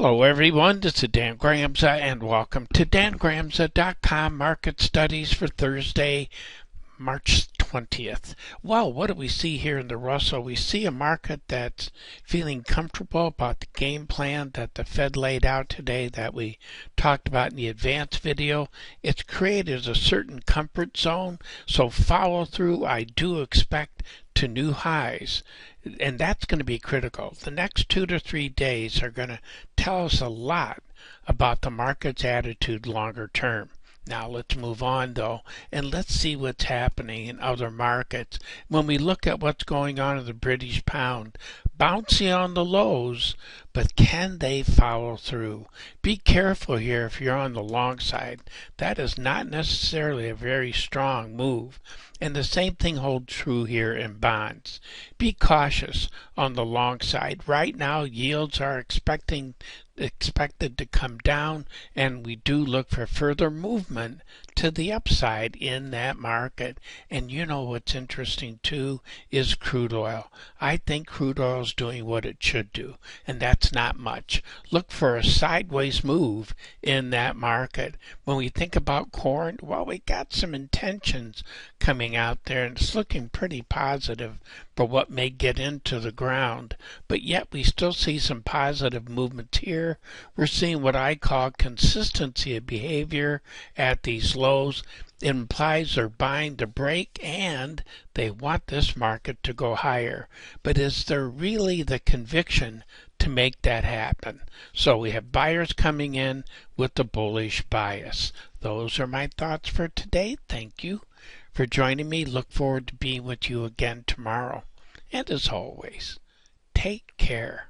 Hello everyone, this is Dan Gramza and welcome to dangramza.com Market Studies for Thursday, March 20th. Well, what do we see here in the Russell? We see a market that's feeling comfortable about the game plan that the Fed laid out today that we talked about in the advanced video. It's created a certain comfort zone, so follow through. I do expect to new highs, and that's going to be critical. The next 2 to 3 days are going to tell us a lot about the market's attitude longer term. Now let's move on though, and let's see what's happening in other markets. When we look at what's going on in the British pound, bouncing on the lows, but can they follow through? Be careful here if you're on the long side. That is not necessarily a very strong move. And the same thing holds true here in bonds. Be cautious on the long side. Right now, yields are expected to come down, and we do look for further movement to the upside in that market. And you know what's interesting too is crude oil. I think crude oil is doing what it should do, and that's not much. Look for a sideways move in that market. When we think about corn, well, we got some intentions coming out there, and it's looking pretty positive for what may get into the ground, but yet we still see some positive movements here. We're seeing what I call consistency of behavior at these lows. It implies they're buying the break and they want this market to go higher. But is there really the conviction to make that happen? So we have buyers coming in with the bullish bias. Those are my thoughts for today. Thank you for joining me. Look forward to being with you again tomorrow. And as always, take care.